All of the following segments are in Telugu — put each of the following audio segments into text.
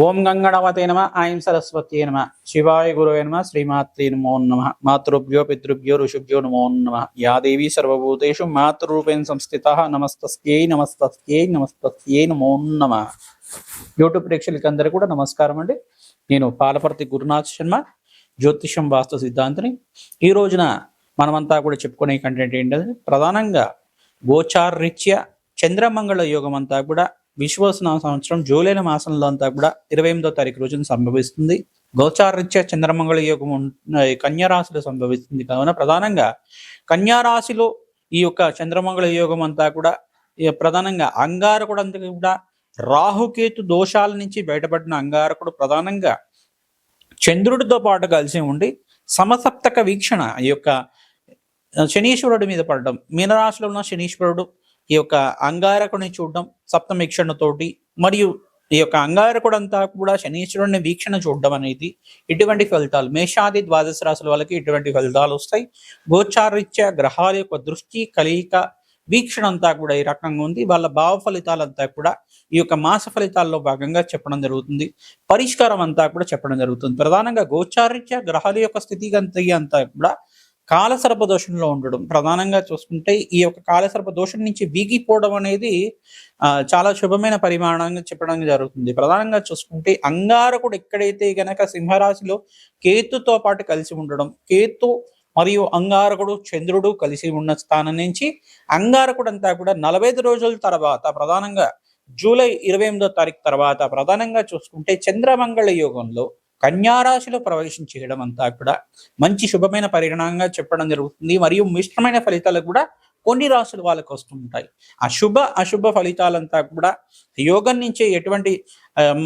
ఓం గంగణవతే నమ ఐం సరస్వత్యే నమ శివాయ గురవే నమ శ్రీమాత్రే నమో నమ మాతృభ్యో పితృభ్యో ఋషిభ్యో నమో నమ యా దేవీ సర్వభూతేషు మాతృరూపేణ సంస్థితః నమస్తస్యై నమస్తస్యై నమస్తస్యై నమో నమ. యూట్యూబ్ ప్రేక్షకులందరూ కూడా నమస్కారం అండి. నేను పాలపర్తి గురునాథ్ శర్మ, జ్యోతిషం వాస్తు సిద్ధాంతిని. ఈ రోజున మనమంతా కూడా చెప్పుకునే కంటెంట్ ఏంటంటే ప్రధానంగా గోచారరీత్యా చంద్రమంగళ యోగం అంతా కూడా విశ్వవసన సంవత్సరం జూలై మాసంలో అంతా కూడా 28వ తారీఖు రోజున సంభవిస్తుంది. గోచారరీత్యా చంద్రమంగళ యోగం కన్యారాశిలో సంభవిస్తుంది కావున ప్రధానంగా కన్యారాశిలో ఈ యొక్క చంద్రమంగళ యోగం అంతా కూడా ప్రధానంగా అంగారకుడు అంతా కూడా రాహుకేతు దోషాల నుంచి బయటపడిన అంగారకుడు ప్రధానంగా చంద్రుడితో పాటు కలిసి ఉండి సమసప్తక వీక్షణ ఈ యొక్క శనీశ్వరుడి మీద పడడం, మీనరాశిలో ఉన్న శనీశ్వరుడు ఈ యొక్క అంగారకుడిని చూడడం సప్తమీక్షణతోటి, మరియు ఈ యొక్క అంగారకుడు అంతా కూడా శనీశ్వరుడిని వీక్షణ చూడడం అనేది ఇటువంటి ఫలితాలు మేషాది ద్వాదశ రాశుల వాళ్ళకి ఇటువంటి ఫలితాలు వస్తాయి. గోచారరీత్యా గ్రహాల యొక్క దృష్టి కలయిక వీక్షణ అంతా కూడా ఈ రకంగా ఉంది. వాళ్ళ భావ ఫలితాలంతా కూడా ఈ యొక్క మాస ఫలితాల్లో భాగంగా చెప్పడం జరుగుతుంది. పరిష్కారం అంతా కూడా చెప్పడం జరుగుతుంది. ప్రధానంగా గోచారరీత్యా గ్రహాల యొక్క స్థితిగతి అంతా కూడా కాలసర్ప దోషంలో ఉండడం, ప్రధానంగా చూసుకుంటే ఈ యొక్క కాలసర్ప దోషం నుంచి వీగిపోవడం అనేది చాలా శుభమైన పరిమాణంగా చెప్పడం జరుగుతుంది. ప్రధానంగా చూసుకుంటే అంగారకుడు ఎక్కడైతే గనక సింహరాశిలో కేతుతో పాటు కలిసి ఉండడం, కేతు మరియు అంగారకుడు చంద్రుడు కలిసి ఉన్న స్థానం నుంచి అంగారకుడు అంతా కూడా 45 రోజుల తర్వాత ప్రధానంగా జూలై 28వ తారీఖు తర్వాత ప్రధానంగా చూసుకుంటే చంద్రమంగళ యోగంలో కన్యారాశిలో ప్రవేశం చేయడం అంతా కూడా మంచి శుభమైన పరిణామంగా చెప్పడం జరుగుతుంది. మరియు మిశ్రమైన ఫలితాలు కూడా కొన్ని రాశుల వాళ్ళకు వస్తుంటాయి. అశుభ ఫలితాలంతా కూడా యోగం నుంచి ఎటువంటి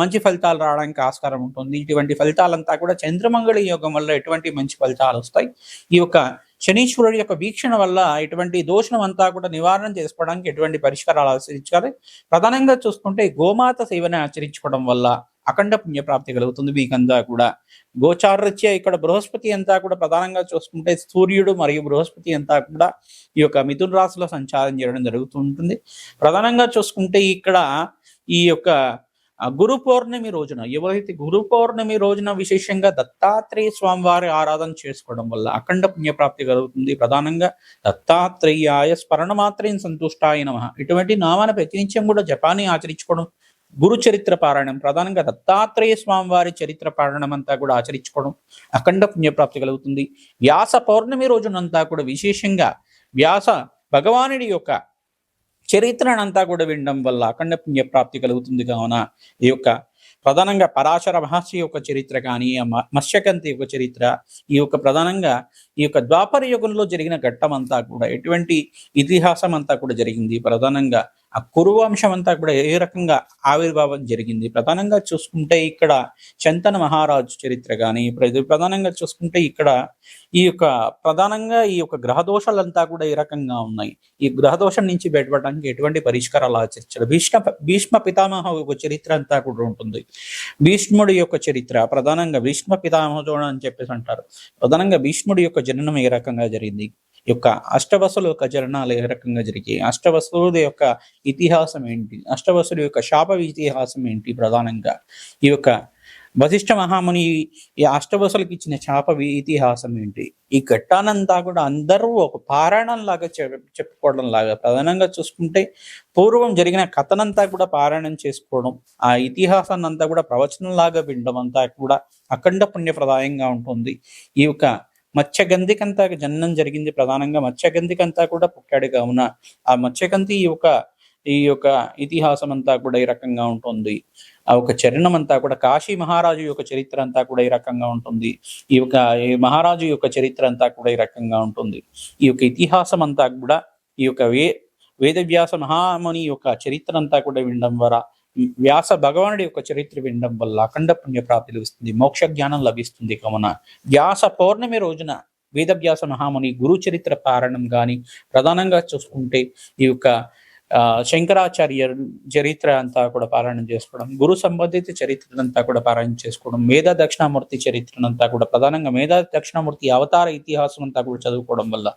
మంచి ఫలితాలు రావడానికి ఆస్కారం ఉంటుంది. ఇటువంటి ఫలితాలంతా కూడా చంద్రమంగళ యోగం వల్ల ఎటువంటి మంచి ఫలితాలు వస్తాయి. ఈ యొక్క శనీశ్వరుడి యొక్క వీక్షణ వల్ల ఎటువంటి దోషం అంతా కూడా నివారణ చేసుకోవడానికి ఎటువంటి పరిష్కారాలు ఆచరించాలి. ప్రధానంగా చూసుకుంటే గోమాత సేవని ఆచరించుకోవడం వల్ల అఖండ పుణ్యప్రాప్తి కలుగుతుంది. వీకంతా కూడా గోచారరీత్యా ఇక్కడ బృహస్పతి అంతా కూడా ప్రధానంగా చూసుకుంటే సూర్యుడు మరియు బృహస్పతి అంతా కూడా ఈ యొక్క మిథున రాశిలో సంచారం చేయడం జరుగుతుంటుంది. ప్రధానంగా చూసుకుంటే ఇక్కడ ఈ యొక్క గురు పౌర్ణమి రోజున ఎవరైతే గురు పౌర్ణమి రోజున విశేషంగా దత్తాత్రేయ స్వామి వారి ఆరాధన చేసుకోవడం వల్ల అఖండ పుణ్యప్రాప్తి కలుగుతుంది. ప్రధానంగా దత్తాత్రేయాయ స్మరణ మాత్రం సంతుష్టాయ నమః ఇటువంటి నామాన్ని ప్రతినిత్యం కూడా జపాన్ని ఆచరించుకోవడం, గురు చరిత్ర పారాయణం, ప్రధానంగా దత్తాత్రేయ స్వామి వారి చరిత్ర పారాయణం అంతా కూడా ఆచరించుకోవడం అఖండ పుణ్యప్రాప్తి కలుగుతుంది. వ్యాస పౌర్ణమి రోజునంతా కూడా విశేషంగా వ్యాస భగవానుడి యొక్క చరిత్రనంతా కూడా వినడం వల్ల అఖండ పుణ్యప్రాప్తి కలుగుతుంది. కావున ఈ యొక్క ప్రధానంగా పరాశర మహర్షి యొక్క చరిత్ర కానీ మత్స్యకంతి యొక్క చరిత్ర, ఈ యొక్క ప్రధానంగా ఈ యొక్క ద్వాపర యుగంలో జరిగిన ఘట్టం అంతా కూడా ఎటువంటి ఇతిహాసం అంతా కూడా జరిగింది. ప్రధానంగా ఆ కురువంశం అంతా కూడా ఏ రకంగా ఆవిర్భావం జరిగింది. ప్రధానంగా చూసుకుంటే ఇక్కడ శంతన మహారాజు చరిత్ర కానీ, ప్రధానంగా చూసుకుంటే ఇక్కడ ఈ యొక్క ప్రధానంగా ఈ యొక్క గ్రహదోషాలంతా కూడా ఏ రకంగా ఉన్నాయి, ఈ గ్రహదోషం నుంచి బయటపడడానికి ఎటువంటి పరిష్కారాలు ఆచరించారు. భీష్మ పితామహ యొక్క చరిత్ర అంతా కూడా ఉంటుంది. భీష్ముడి యొక్క చరిత్ర ప్రధానంగా భీష్మ పితామహుడు అని చెప్పేసి అంటారు. ప్రధానంగా భీష్ముడి యొక్క జననం ఏ రకంగా జరిగింది, ఈ యొక్క అష్టవసుల యొక్క జననాలు ఏ రకంగా జరిగాయి, అష్టవసుల యొక్క ఇతిహాసం ఏంటి, అష్టవసుల యొక్క శాప ఇతిహాసం ఏంటి, ప్రధానంగా ఈ యొక్క వశిష్ఠ మహాముని ఈ అష్టవసులకు ఇచ్చిన శాప ఇతిహాసం ఏంటి, ఈ ఘట్టానంతా కూడా అందరూ ఒక పారాయణం లాగా చెప్పుకోవడం లాగా ప్రధానంగా చూసుకుంటే పూర్వం జరిగిన కథనంతా కూడా పారాయణం చేసుకోవడం, ఆ ఇతిహాసాన్ని అంతా కూడా ప్రవచనం లాగా వినడం అంతా కూడా అఖండ పుణ్యప్రదాయంగా ఉంటుంది. ఈ యొక్క మత్స్యగంధికంతా జననం జరిగింది. ప్రధానంగా మత్స్యగంధికంతా కూడా పుట్టాడు కావున ఆ మత్స్యగంధి ఈ యొక్క ఇతిహాసం అంతా కూడా ఈ రకంగా ఉంటుంది. ఆ ఒక చరణం అంతా కూడా కాశీ మహారాజు యొక్క చరిత్ర అంతా కూడా ఈ రకంగా ఉంటుంది. ఈ యొక్క మహారాజు యొక్క చరిత్ర అంతా కూడా ఈ రకంగా ఉంటుంది. ఈ యొక్క ఇతిహాసం అంతా కూడా ఈ యొక్క వేదవ్యాస మహాముని యొక్క చరిత్ర అంతా కూడా వినడం ద్వారా, వ్యాస భగవానుడి యొక్క చరిత్ర వినడం వల్ల అఖండ పుణ్యప్రాప్తి లభిస్తుంది, మోక్ష జ్ఞానం లభిస్తుంది. కావున వ్యాస పౌర్ణమి రోజున వేదవ్యాస మహాముని గురు చరిత్ర పారాయణం కానీ, ప్రధానంగా చూసుకుంటే ఈ యొక్క శంకరాచార్య చరిత్ర అంతా కూడా పారాయణం చేసుకోవడం, గురు సంబంధిత చరిత్రనంతా కూడా పారాయణ చేసుకోవడం, మేధా దక్షిణామూర్తి చరిత్రనంతా కూడా, ప్రధానంగా మేధా దక్షిణామూర్తి అవతార ఇతిహాసం అంతా కూడా చదువుకోవడం వల్ల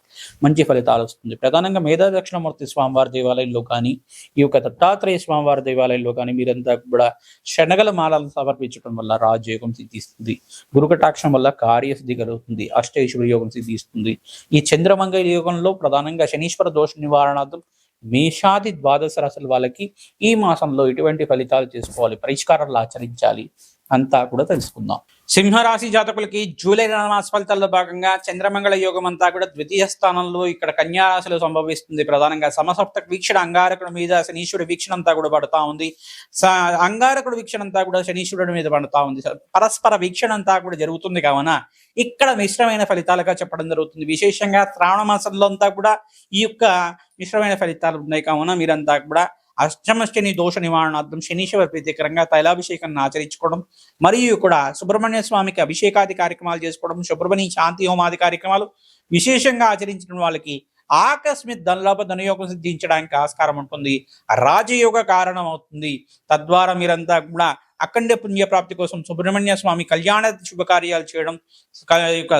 మంచి ఫలితాలు వస్తుంది. ప్రధానంగా మేధా దక్షిణామూర్తి స్వామివారి దేవాలయంలో కానీ, ఈ యొక్క దత్తాత్రేయ స్వామివారి దేవాలయంలో కానీ మీరంతా కూడా శనగల మాలను సమర్పించడం వల్ల రాజయోగం సిద్ధిస్తుంది. గురు కటాక్షం వల్ల కార్యసిద్ధి కలుగుతుంది. అష్టైశ్వర్య యోగం సిద్ధిస్తుంది. ఈ చంద్రమంగళ యోగంలో ప్రధానంగా శనీశ్వర దోష నివారణార్థం మేషాది ద్వాదశ రాశుల వాళ్ళకి ఈ మాసంలో ఎటువంటి ఫలితాలు చేసుకోవాలి, పరిష్కారాలు ఆచరించాలి అంతా కూడా తెలుసుకుందాం. సింహరాశి జాతకులకి జూలై మాస ఫలితాల్లో భాగంగా చంద్రమంగళ యోగం అంతా కూడా ద్వితీయ స్థానంలో ఇక్కడ కన్యా రాశిలో సంభవిస్తుంది. ప్రధానంగా సమసప్తక వీక్షణ అంగారకుడి మీద శనీశ్వరుడు వీక్షణ అంతా కూడా పడతా ఉంది. అంగారకుడు వీక్షణ అంతా కూడా శనీశ్వరుడి మీద పడతా ఉంది. పరస్పర వీక్షణ అంతా కూడా జరుగుతుంది కావున ఇక్కడ మిశ్రమైన ఫలితాలుగా చెప్పడం జరుగుతుంది. విశేషంగా శ్రావణ మాసంలో అంతా కూడా ఈ యొక్క మిశ్రమైన ఫలితాలు ఉన్నాయి కావున మీరంతా కూడా అష్టమశని దోష నివారణార్థం శనీశ్వర ప్రీతికరంగా తైలాభిషేకాన్ని ఆచరించుకోవడం, మరియు కూడా సుబ్రహ్మణ్య స్వామికి అభిషేకాది కార్యక్రమాలు చేసుకోవడం, సుబ్రహ్మణ్య శాంతి హోమాది కార్యక్రమాలు విశేషంగా ఆచరించిన వాళ్ళకి ఆకస్మిక్ ధనలాభ ధనయోగం సిద్ధించడానికి ఆస్కారం ఉంటుంది. రాజయోగ కారణం అవుతుంది. తద్వారా మీరంతా కూడా అఖండ పుణ్యప్రాప్తి కోసం సుబ్రహ్మణ్య స్వామి కళ్యాణ శుభకార్యాలు చేయడం,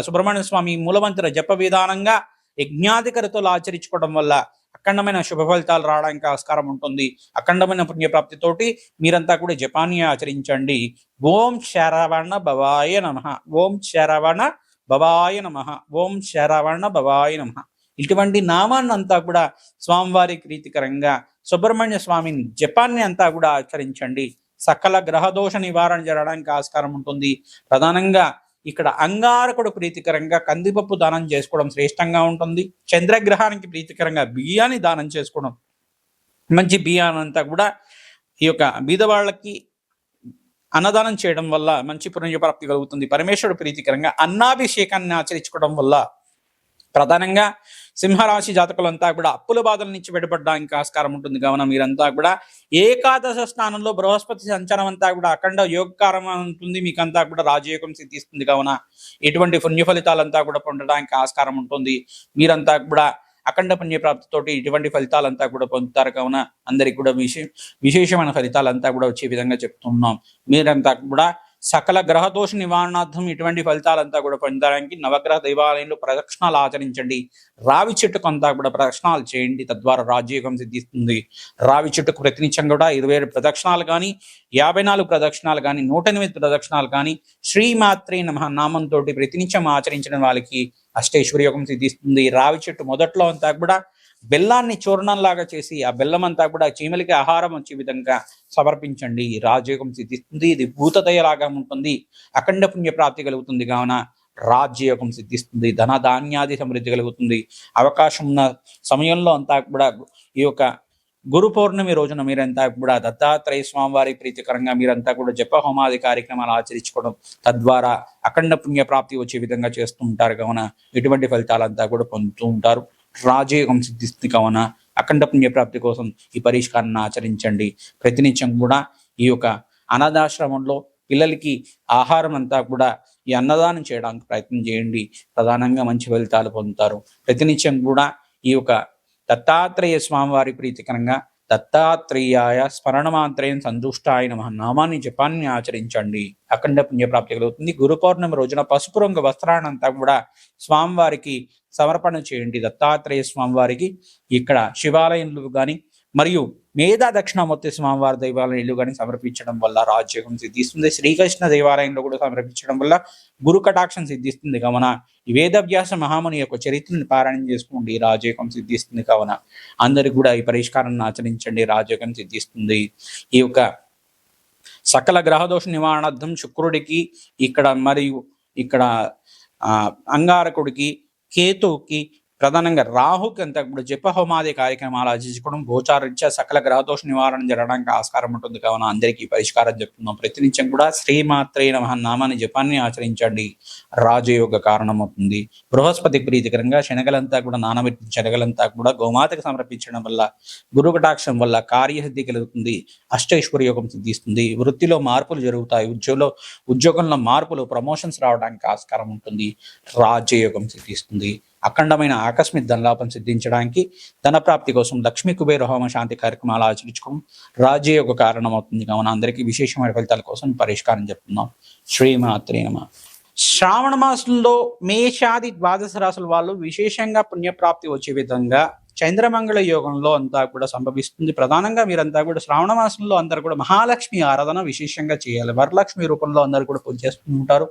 సుబ్రహ్మణ్య స్వామి మూలమంత్ర జప విధానంగా యజ్ఞాధికరతలు ఆచరించుకోవడం వల్ల అఖండమైన శుభ ఫలితాలు రావడానికి ఆస్కారం ఉంటుంది. అఖండమైన పుణ్యప్రాప్తితోటి మీరంతా కూడా జపాన్ని ఆచరించండి. ఓం శరవణ భవాయ నమః, ఓం శరవణ భవాయ నమః, ఓం శరవణ భవాయ నమః. ఇటువంటి నామాన్ని అంతా కూడా స్వామివారి ప్రీతికరంగా సుబ్రహ్మణ్య స్వామిని జపాన్ని అంతా కూడా ఆచరించండి. సకల గ్రహదోష నివారణ జరగడానికి ఆస్కారం ఉంటుంది. ప్రధానంగా ఇక్కడ అంగారకుడు ప్రీతికరంగా కందిపప్పు దానం చేసుకోవడం శ్రేష్టంగా ఉంటుంది. చంద్రగ్రహానికి ప్రీతికరంగా బియ్యాన్ని దానం చేసుకోవడం, మంచి బియ్యాన్ని అంతా కూడా ఈ యొక్క బీదవాళ్ళకి అన్నదానం చేయడం వల్ల మంచి పుణ్యప్రాప్తి కలుగుతుంది. పరమేశ్వరుడు ప్రీతికరంగా అన్నాభిషేకాన్ని ఆచరించుకోవడం వల్ల ప్రధానంగా సింహరాశి జాతకులంతా కూడా అప్పుల బాధల నుంచి బయటపడడానికి ఆస్కారం ఉంటుంది. కావున మీరంతా కూడా ఏకాదశ స్థానంలో బృహస్పతి సంచారం అంతా కూడా అఖండ యోగకారం ఉంటుంది. మీకంతా కూడా రాజయోగం సిద్ధిస్తుంది. కావున ఎటువంటి పుణ్య ఫలితాలంతా కూడా పొందడానికి ఆస్కారం ఉంటుంది. మీరంతా కూడా అఖండ పుణ్యప్రాప్తితోటి ఇటువంటి ఫలితాలంతా కూడా పొందుతారు. కావున అందరికి కూడా విశేషమైన ఫలితాలంతా కూడా వచ్చే విధంగా చెప్తున్నాం. మీరంతా కూడా సకల గ్రహదోష నివారణార్థం ఇటువంటి ఫలితాలంతా కూడా పొందడానికి నవగ్రహ దేవాలయంలో ప్రదక్షిణాలు ఆచరించండి. రావి చెట్టుకు అంతా కూడా ప్రదక్షిణాలు చేయండి. తద్వారా రాజయోగం సిద్ధిస్తుంది. రావి చెట్టుకు ప్రతినిత్యం కూడా 27 ప్రదక్షిణాలు కానీ, 54 ప్రదక్షిణాలు కానీ, 108 ప్రదక్షిణాలు కానీ శ్రీమాత్రే నమః నామంతో ప్రతినిత్యం ఆచరించిన వాళ్ళకి అష్టైశ్వర్యోగం సిద్ధిస్తుంది. రావి చెట్టు మొదట్లో అంతా కూడా బెల్లాన్ని చూర్ణంలాగా చేసి ఆ బెల్లం అంతా కూడా చీమలకి ఆహారం వచ్చే విధంగా సమర్పించండి. రాజయోగం సిద్ధిస్తుంది. ఇది భూతదయలాగా ఉంటుంది. అఖండ పుణ్య ప్రాప్తి కలుగుతుంది. కావున రాజ్యయోగం సిద్ధిస్తుంది. ధన ధాన్యాది సమృద్ధి కలుగుతుంది. అవకాశం ఉన్న సమయంలో అంతా కూడా ఈ యొక్క గురు పౌర్ణమి రోజున మీరంతా కూడా దత్తాత్రేయ స్వామివారి ప్రీతికరంగా మీరంతా కూడా జప హోమాది కార్యక్రమాలు ఆచరించుకోవడం, తద్వారా అఖండ పుణ్య ప్రాప్తి వచ్చే విధంగా చేస్తూ ఉంటారు. కావున ఇటువంటి ఫలితాలంతా కూడా పొందుతూ ఉంటారు. రాజయోగం సిద్ధిస్తుంది. కావున అఖండ పుణ్యప్రాప్తి కోసం ఈ పరిష్కారాన్ని ఆచరించండి. ప్రతినిత్యం కూడా ఈ యొక్క అనాథాశ్రమంలో పిల్లలకి ఆహారం అంతా కూడా ఈ అన్నదానం చేయడానికి ప్రయత్నం చేయండి. ప్రధానంగా మంచి ఫలితాలు పొందుతారు. ప్రతినిత్యం కూడా ఈ యొక్క దత్తాత్రేయ స్వామివారి ప్రీతికరంగా దత్తాత్రేయాయ స్మరణమాత్రేయం సంతుష్టాయ నమః నామాన్ని జపాన్ని ఆచరించండి. అఖండ పుణ్యప్రాప్తి కలుగుతుంది. గురు పౌర్ణమి రోజున పసుపు రంగు వస్త్రాన్నంతా కూడా స్వామివారికి సమర్పణ చేయండి. దత్తాత్రేయ స్వామివారికి ఇక్కడ శివాలయంలో కానీ మరియు మేధా దక్షిణామూర్తి స్వామివారి దేవాలయంలో కానీ సమర్పించడం వల్ల రాజ్యోగం సిద్ధిస్తుంది. శ్రీకృష్ణ దేవాలయంలో కూడా సమర్పించడం వల్ల గురు కటాక్షం సిద్ధిస్తుంది. కావున ఈ వేదవ్యాస మహాముని యొక్క చరిత్రను పారాయణం చేసుకోండి. రాజయోగం సిద్ధిస్తుంది. కావున అందరికి కూడా ఈ పరిష్కారాన్ని ఆచరించండి. రాజయోగం సిద్ధిస్తుంది. ఈ యొక్క సకల గ్రహదోష నివారణార్థం శుక్రుడికి ఇక్కడ మరియు ఇక్కడ అంగారకుడికి, కేతువుకి, ప్రధానంగా రాహుకి అంతా కూడా జప హోమాది కార్యక్రమాలు ఆచరించుకోవడం గోచారీత్యా సకల గ్రహదోష నివారణ జరగడానికి ఆస్కారం ఉంటుంది. కావున అందరికీ పరిష్కారం చెప్తున్నాం. ప్రతినిత్యం కూడా శ్రీమాత్రే నమః నామాన్ని జపాన్ని ఆచరించండి. రాజయోగ కారణమవుతుంది. బృహస్పతి ప్రీతికరంగా శనగలంతా కూడా నానబెట్టిన శనగలంతా కూడా గోమాతకు సమర్పించడం వల్ల గురు కటాక్షం వల్ల కార్యసిద్ధి కలుగుతుంది. అష్టైశ్వర్యోగం సిద్ధిస్తుంది. వృత్తిలో మార్పులు జరుగుతాయి. ఉద్యోగంలో మార్పులు, ప్రమోషన్స్ రావడానికి ఆస్కారం ఉంటుంది. రాజయోగం సిద్ధిస్తుంది. అఖండమైన ఆకస్మిక ధనలాభం సిద్ధించడానికి, ధన ప్రాప్తి కోసం లక్ష్మీ కుబేర హోమ శాంతి కార్యక్రమాలు ఆచరించుకోవడం రాజయోగ కారణం అవుతుంది. కావున అందరికీ విశేషమైన ఫలితాల కోసం పరిష్కారం చెప్తున్నాం. శ్రీమాత్రే నమః. శ్రావణ మాసంలో మేషాది ద్వాదశ రాశుల వాళ్ళు విశేషంగా పుణ్యప్రాప్తి వచ్చే విధంగా చంద్రమంగళ యోగంలో అంతా కూడా సంభవిస్తుంది. ప్రధానంగా మీరంతా కూడా శ్రావణ మాసంలో అందరూ కూడా మహాలక్ష్మి ఆరాధన విశేషంగా చేయాలి. వరలక్ష్మి రూపంలో అందరూ కూడా పూజ చేస్తూ ఉంటారు.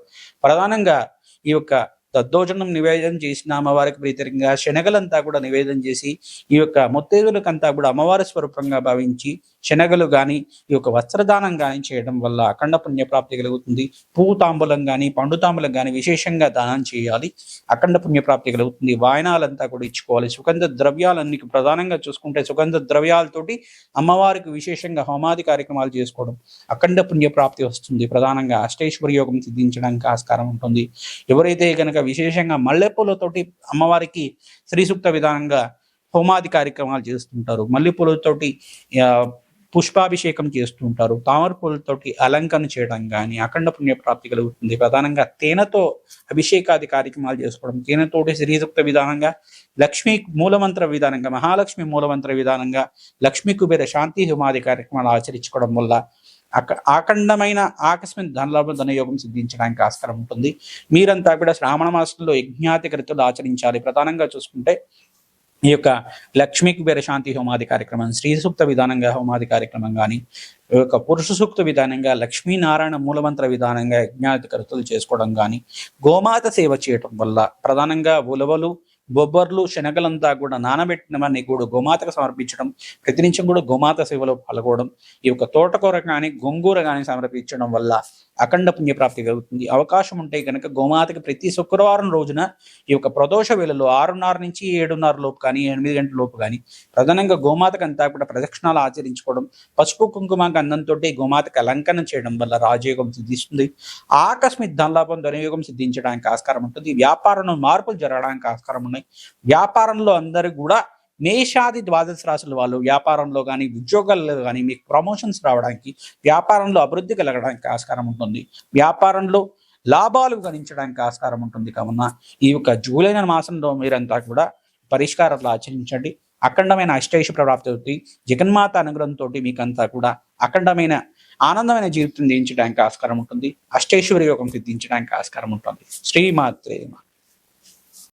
ప్రధానంగా ఈ యొక్క దద్దోజనం నివేదన చేసిన అమ్మవారికి ప్రీతికరంగా శనగలంతా కూడా నివేదన చేసి ఈ యొక్క ముత్తైదులకంతా కూడా అమ్మవారి స్వరూపంగా భావించి శనగలు కానీ ఈ యొక్క వస్త్రదానం కానీ చేయడం వల్ల అఖండ పుణ్యప్రాప్తి కలుగుతుంది. పువ్వు తాంబూలం కానీ పండు తాంబూలం కానీ విశేషంగా దానం చేయాలి. అఖండ పుణ్యప్రాప్తి కలుగుతుంది. వాయనాలంతా కూడా ఇచ్చుకోవాలి. సుగంధ ద్రవ్యాలన్నీ ప్రధానంగా చూసుకుంటే సుగంధ ద్రవ్యాలతోటి అమ్మవారికి విశేషంగా హోమాది కార్యక్రమాలు చేసుకోవడం అఖండ పుణ్యప్రాప్తి వస్తుంది. ప్రధానంగా అష్టైశ్వర్య యోగం సిద్ధించడానికి ఆస్కారం ఉంటుంది. ఎవరైతే కనుక విశేషంగా మల్లెపూలతోటి అమ్మవారికి శ్రీ సూక్త విధానంగా హోమాది కార్యక్రమాలు చేస్తుంటారు. మల్లెపూలతోటి పుష్పాభిషేకం చేస్తుంటారు. తామర పూలతోటి అలంకరణ చేయడం కానీ అఖండ పుణ్యప్రాప్తి కలుగుతుంది. ప్రధానంగా తేనెతో అభిషేకాది కార్యక్రమాలు చేసుకోవడం, తేనెతోటి శ్రీసూక్త విధానంగా లక్ష్మీ మూలమంత్ర విధానంగా మహాలక్ష్మి మూలమంత్ర విధానంగా లక్ష్మీ కుబేర శాంతి హోమాది కార్యక్రమాలు ఆచరించుకోవడం వల్ల అఖండమైన ఆకస్మిక ధనలాభం ధనయోగం సిద్ధించడానికి ఆస్కారం ఉంటుంది. మీరంతా కూడా శ్రావణ మాసంలో యజ్ఞాతి కృతులు ఆచరించాలి. ప్రధానంగా చూసుకుంటే ఈ యొక్క లక్ష్మీ కుబేర శాంతి హోమాది కార్యక్రమం, శ్రీ సూక్త విధానంగా హోమాది కార్యక్రమం కానీ ఈ యొక్క పురుష సూక్త విధానంగా లక్ష్మీనారాయణ మూలమంత్ర విధానంగా యజ్ఞాతి కృతులు చేసుకోవడం కానీ, గోమాత సేవ చేయటం వల్ల ప్రధానంగా ఉలవలు బొబ్బర్లు శనగలంతా కూడా నానబెట్టినవన్నీ కూడా గోమాతకు సమర్పించడం, ప్రతినిత్యం కూడా గోమాత సేవలో పాల్గొనడం, ఈ యొక్క తోటకూర కానీ గొంగూర కానీ సమర్పించడం వల్ల అఖండ పుణ్యప్రాప్తి కలుగుతుంది. అవకాశం ఉంటే కనుక గోమాతకి ప్రతి శుక్రవారం రోజున ఈ యొక్క ప్రదోష వేళలో 6:30 నుంచి 7:30 లోపు కానీ 8 గంటల లోపు కానీ ప్రధానంగా గోమాతకు అంతా కూడా ప్రదక్షిణాలు ఆచరించుకోవడం, పసుపు కుంకుమ గంధంతో గోమాతకు అలంకరణ చేయడం వల్ల రాజయోగం సిద్ధిస్తుంది. ఆకస్మిక ధనలాభం ధనయోగం సిద్ధించడానికి ఆస్కారం ఉంటుంది. వ్యాపారంలో మార్పులు జరగడానికి ఆస్కారం ఉన్నాయి. వ్యాపారంలో అందరూ కూడా మేషాది ద్వాదశ రాశుల వాళ్ళు వ్యాపారంలో కానీ ఉద్యోగాల్లో కానీ మీకు ప్రమోషన్స్ రావడానికి, వ్యాపారంలో అభివృద్ధి కలగడానికి ఆస్కారం ఉంటుంది. వ్యాపారంలో లాభాలు గణించడానికి ఆస్కారం ఉంటుంది. కావున ఈ యొక్క జూలై మాసంలో మీరంతా కూడా పరిష్కారాలు ఆచరించండి. అఖండమైన అష్టైశ్వర్య ప్రాప్తి అవుతుంది. జగన్మాత అనుగ్రహంతో మీకంతా కూడా అఖండమైన ఆనందమైన జీవితం దించడానికి ఆస్కారం ఉంటుంది. అష్టైశ్వర్య యోగం సిద్ధించడానికి ఆస్కారం ఉంటుంది. శ్రీమాత్రే నమః.